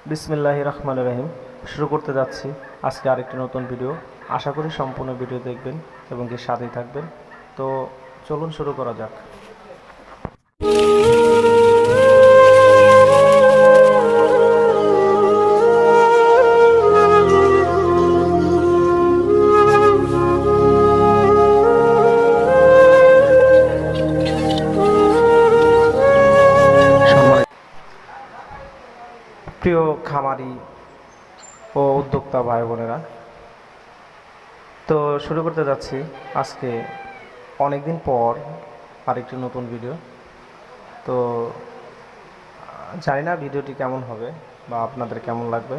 বিসমিল্লাহির রহমানির রহিম। শুরু করতে যাচ্ছি আজকে আরেকটি নতুন ভিডিও। আশা করি সম্পূর্ণ ভিডিও দেখবেন এবং কি সাথেই থাকবেন। তো চলুন শুরু করা যাক। প্রিয় খামারি ও উদ্যোক্তা ভাই বোনেরা, তো শুরু করতে যাচ্ছি আজকে অনেক দিন পর আরেকটি নতুন ভিডিও। তো জানি না ভিডিওটি কেমন হবে বা আপনাদের কেমন লাগবে।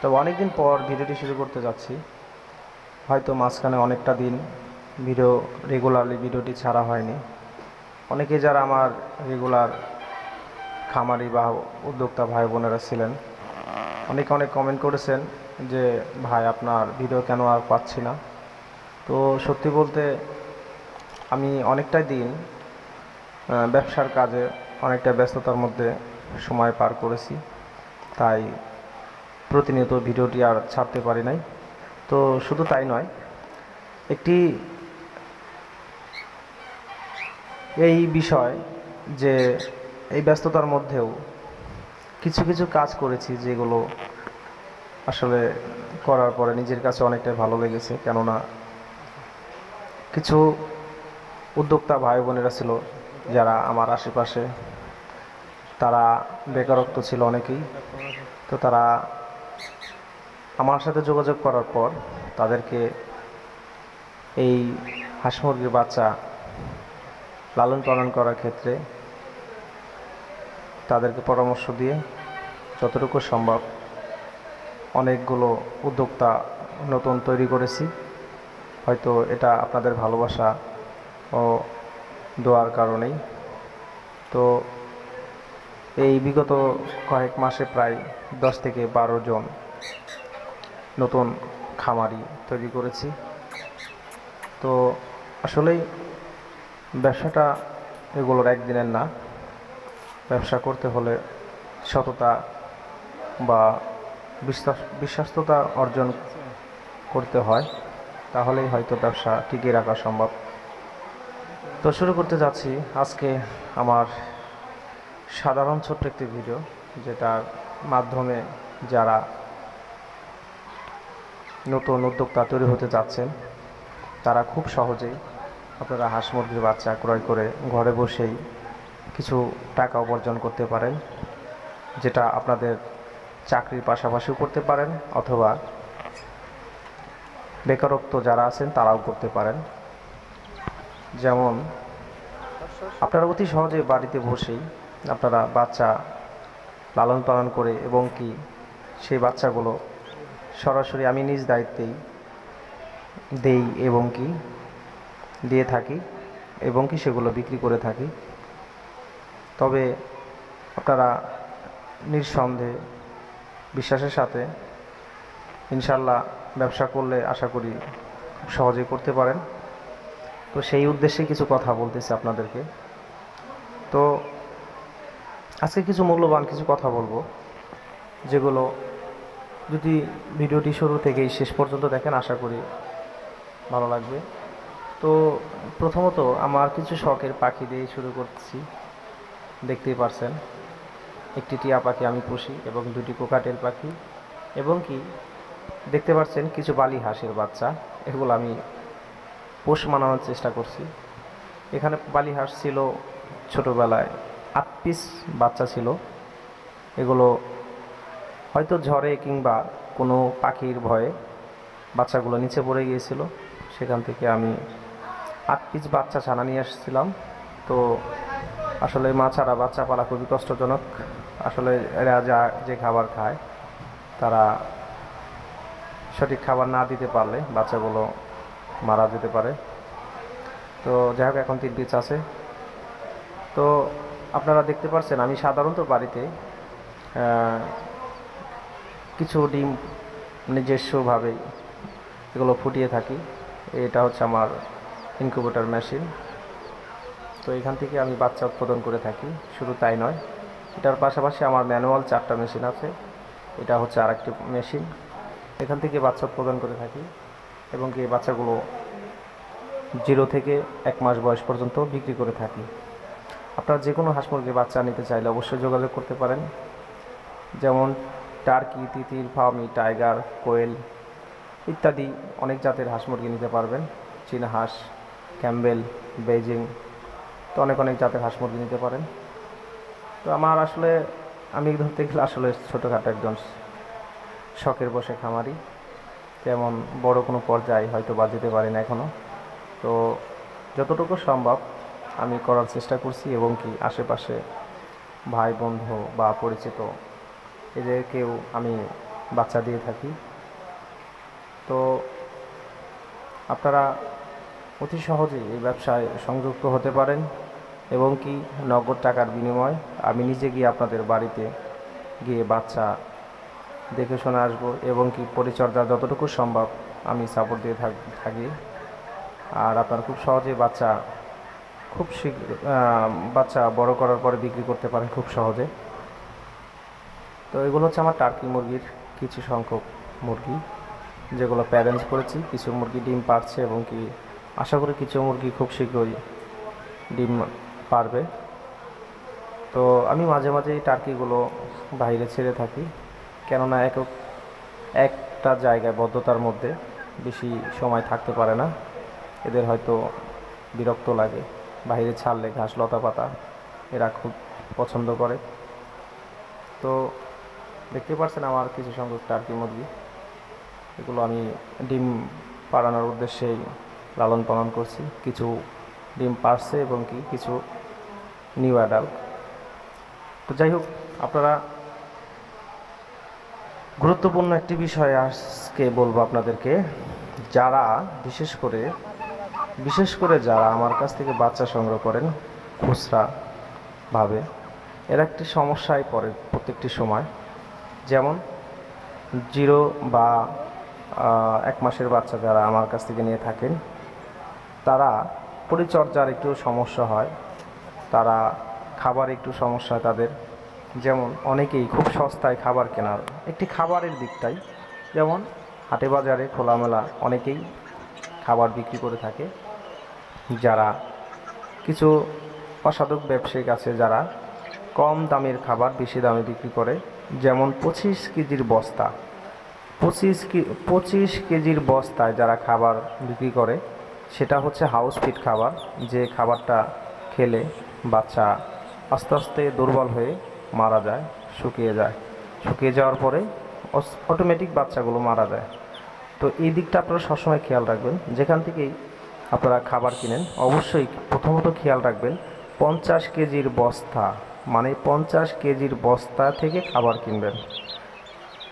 তো অনেক দিন পর ভিডিওটি শুরু করতে যাচ্ছি। হয়তো মাঝখানে অনেকটা দিন রেগুলারলি ভিডিওটি ছাড়া হয়নি। অনেকে যারা আমার রেগুলার খামারি বা উদ্যোক্তা ভাই বোনেরা ছিলেন, অনেকে অনেক কমেন্ট করেছেন যে ভাই আপনার ভিডিও কেন আর পাচ্ছি না। তো সত্যি বলতে আমি অনেকটাই দিন ব্যবসার কাজে অনেকটা ব্যস্ততার মধ্যে সময় পার করেছি, তাই প্রতিনিয়ত ভিডিওটি আর ছাড়তে পারি নাই। তো শুধু তাই নয়, একটি এই বিষয় যে এই ব্যস্ততার মধ্যেও কিছু কিছু কাজ করেছি যেগুলো আসলে করার পরে নিজের কাছে অনেকটাই ভালো লেগেছে। কেননা কিছু উদ্যোক্তা ভাই বোনেরা ছিল যারা আমার আশেপাশে, তারা বেকারত্ব ছিল অনেকেই। তো তারা আমার সাথে যোগাযোগ করার পর তাদেরকে এই হাঁস মুরগির বাচ্চা লালন পালন করার ক্ষেত্রে তাদেরকে পরামর্শ দিয়ে যতটুকু সম্ভব অনেকগুলো উদ্যোক্তা নতুন তৈরি করেছি। হয়তো এটা আপনাদের ভালোবাসা ও দোয়ার কারণেই। তো এই বিগত কয়েক মাসে প্রায় 10 থেকে 12 জন নতুন খামারি তৈরি করেছি। তো আসলেই ব্যবসাটা এগুলোর একদিনের না। ব্যবসা করতে হলে সততা বা বিশ্বস্ততা অর্জন করতে হয়, তাহলেই হয়তো ব্যবসা টিকিয়ে রাখা সম্ভব। তো শুরু করতে যাচ্ছি আজকে আমার সাধারণ ছোট্ট একটি ভিডিও, যেটার মাধ্যমে যারা নতুন উদ্যোক্তা তৈরি হতে যাচ্ছেন তারা খুব সহজেই আপনারা হাঁস মুরগির বাচ্চা ক্রয় করে ঘরে বসেই কিছু টাকা উপার্জন করতে পারেন, যেটা আপনাদের চাকরির পাশাপাশিও করতে পারেন অথবা বেকারত্ব যারা আছেন তারাও করতে পারেন। যেমন আপনারা অতি সহজে বাড়িতে বসেই আপনারা বাচ্চা লালন পালন করে এবং কি সেই বাচ্চাগুলো সরাসরি আমি নিজ দায়িত্বেই দেই এবং কি দিয়ে থাকি এবং কি সেগুলো বিক্রি করে থাকি। তবে আপনারা নিঃসন্দেহে বিশ্বাসের সাথে ইনশাল্লাহ ব্যবসা করলে আশা করি খুব সহজেই করতে পারেন। তো সেই উদ্দেশ্যে কিছু কথা বলতেছি আপনাদেরকে। তো আজকে কিছু মূল্যবান কিছু কথা বলবো, যেগুলো যদি ভিডিওটি শুরু থেকেই শেষ পর্যন্ত দেখেন আশা করি ভালো লাগবে। তো প্রথমত আমার কিছু শখের পাখি দিয়ে শুরু করছি। দেখতেই পারছেন একটি টিয়া পাখি আমি পুষি এবং দুটি কোকাটেল পাখি, এবং কি দেখতে পাচ্ছেন কিছু বালি হাঁসের বাচ্চা। এগুলো আমি পোষ মানানোর চেষ্টা করছি। এখানে বালি হাঁস ছিল ছোটোবেলায় 8 পিস বাচ্চা ছিল। এগুলো হয়তো ঝড়ে কিংবা কোনো পাখির ভয়ে বাচ্চাগুলো নিচে পড়ে গিয়েছিল। সেখান থেকে আমি 8 পিস বাচ্চা ছানা নিয়ে আসছিলাম। তো আসলে মা ছাড়া বাচ্চা পালা খুবই কষ্টজনক। আসলে এরা যে খাবার খায়, তারা সঠিক খাবার না দিতে পারলে বাচ্চাগুলো মারা যেতে পারে। তো যাই হোক, এখন 3 পিস আছে। তো আপনারা দেখতে পাচ্ছেন আমি সাধারণত বাড়িতে কিছু ডিম নিজস্বভাবেই এগুলো ফুটিয়ে থাকি। এটা হচ্ছে আমার ইনকিউবেটর মেশিন। তো এখান থেকে আমি বাচ্চা উৎপাদন করে থাকি। শুধু তাই নয়, এটার পাশাপাশি আমার ম্যানুয়াল 4টা মেশিন আছে। এটা হচ্ছে আরেকটি মেশিন, এখান থেকে বাচ্চা উৎপাদন করে থাকি এবং এই বাচ্চাগুলো 0 থেকে 1 মাস বয়স পর্যন্ত বিক্রি করে থাকি। আপনারা যে কোনো হাঁস মুরগির বাচ্চা নিতে চাইলে অবশ্যই যোগাযোগ করতে পারেন, যেমন টার্কি, তিতির, ফার্মি, টাইগার, কোয়েল ইত্যাদি অনেক জাতের হাঁস মুরগি নিতে পারবেন। চীনা হাঁস, ক্যাম্বেল, বেজিং, তো অনেক অনেক জাতের হাঁস মুরগি নিতে পারেন। তো আমার আসলে আমি ধরতে গেলে আসলে ছোটোখাটো একজন শখের বসে খামারি, তেমন বড় কোনো পর্যায়ে হয়তো বা যেতে পারি না এখনও। তো যতটুকু সম্ভব আমি করার চেষ্টা করছি এবং কি আশেপাশে ভাই বন্ধু বা পরিচিত এদেরকেও আমি বাচ্চা দিয়ে থাকি। তো আপনারা অতি সহজেই এই ব্যবসায় সংযুক্ত হতে পারেন এবং কি নগদ টাকার বিনিময় আমি নিজে গিয়ে আপনাদের বাড়িতে গিয়ে বাচ্চা দেখে শুনে আসবো এবং কি পরিচর্যা যতটুকু সম্ভব আমি সাপোর্ট দিয়ে থাকি। আর আপনারা খুব সহজেই খুব শীঘ্র বাচ্চা বড় করার পরে বিক্রি করতে পারেন খুব সহজে। তো এগুলো হচ্ছে আমার টার্কি মুরগির কিছু সংখ্যক মুরগি যেগুলো প্যারেন্টস করেছি। কিছু মুরগি ডিম পারছে এবং কি আশা করি কিছু মুরগি খুব শীঘ্রই ডিম পারবে। তো আমি মাঝে মাঝে এই টার্কিগুলো বাইরে ছেড়ে থাকি, কেননা একটা জায়গায় বদ্ধতার মধ্যে বেশি সময় থাকতে পারে না, এদের হয়তো বিরক্ত লাগে। বাইরে ছাড়লে ঘাস লতা পাতা এরা খুব পছন্দ করে। তো দেখতে পাচ্ছেন আমার কিছু সংখ্যক টার্কি মুরগি, এগুলো আমি ডিম পাড়ানোর উদ্দেশ্যেই লালন পালন করছি। কিছু ডিম পারছে এবং কি কিছু নিউ অ্যাডাল্ট। তো যাই হোক, আপনারা গুরুত্বপূর্ণ একটি বিষয় আজকে বলবো আপনাদেরকে, যারা বিশেষ করে যারা আমার কাছ থেকে বাচ্চা সংগ্রহ করেন খুচরাভাবে, এর একটি সমস্যায় পড়ে প্রত্যেকটি সময়। যেমন 0 বা 1 মাসের বাচ্চা যারা আমার কাছ থেকে নিয়ে থাকেন, তারা পরিচর্যার একটু সমস্যা হয়, তারা খাবার একটু সমস্যা তাদের। যেমন অনেকেই খুব সস্তায় খাবার কেনার একটি খাবারের দিকটাই, যেমন হাটে বাজারে খোলামেলা অনেকেই খাবার বিক্রি করে থাকে, যারা কিছু অসাধু ব্যবসায়িক আছে যারা কম দামের খাবার বেশি দামে বিক্রি করে। যেমন 25 কেজির বস্তা 25 কেজির বস্তায় যারা খাবার বিক্রি করে, সেটা হচ্ছে হাউস ফিড খাবার। যে খাবারটা খেলে বাচ্চা আস্তে আস্তে দুর্বল হয়ে মারা যায়, শুকিয়ে যাওয়ার পরে অটোমেটিক বাচ্চাগুলো মারা যায়। তো এই দিকটা আপনারা সবসময় খেয়াল রাখবেন। যেখান থেকেই আপনারা খাবার কিনেন অবশ্যই প্রথমত খেয়াল রাখবেন 50 কেজির বস্তা, মানে 50 কেজির বস্তা থেকে খাবার কিনবেন।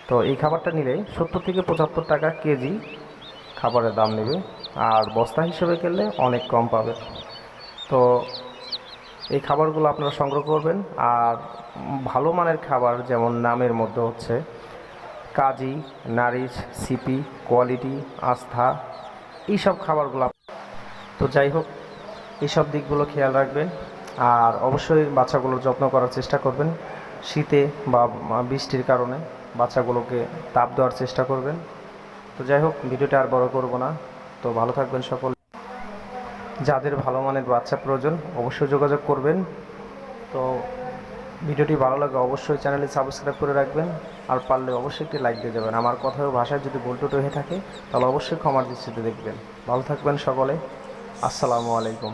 তো এই খাবারটা নিলে 70 থেকে 75 টাকা কেজি খাবারের দাম নেবে, আর বস্তা হিসেবে কিনলে অনেক কম পাবে। তো এই খাবারগুলো আপনারা সংগ্রহ করবেন। আর ভালো মানের খাবার, যেমন নামের মধ্যে হচ্ছে কাজী, নারিশ, সিপি, কোয়ালিটি, আস্থা, এইসব খাবারগুলো। তো যাই হোক, এইসব দিকগুলো খেয়াল রাখবেন। আর অবশ্যই বাচ্চাগুলোর যত্ন করার চেষ্টা করবেন। শীতে বা বৃষ্টির কারণে বাচ্চাগুলোকে তাপ দেওয়ার চেষ্টা করবেন। তো যাই হোক, ভিডিওটা আর বড় করব না। তো ভালো থাকবেন সকল। যাদের ভালো মানের বাচ্চা প্রয়োজন অবশ্যই যোগাযোগ করবেন। তো ভিডিওটি ভালো লাগে অবশ্যই চ্যানেলটি সাবস্ক্রাইব করে রাখবেন, আর পারলে অবশ্যই একটি লাইক দিয়ে দেবেন। আমার কথা ও ভাষায় যদি ভুল টুটি হয়ে থাকে তাহলে অবশ্যই ক্ষমার দৃষ্টিতে দেখবেন। ভালো থাকবেন সকলে। আসসালামু আলাইকুম।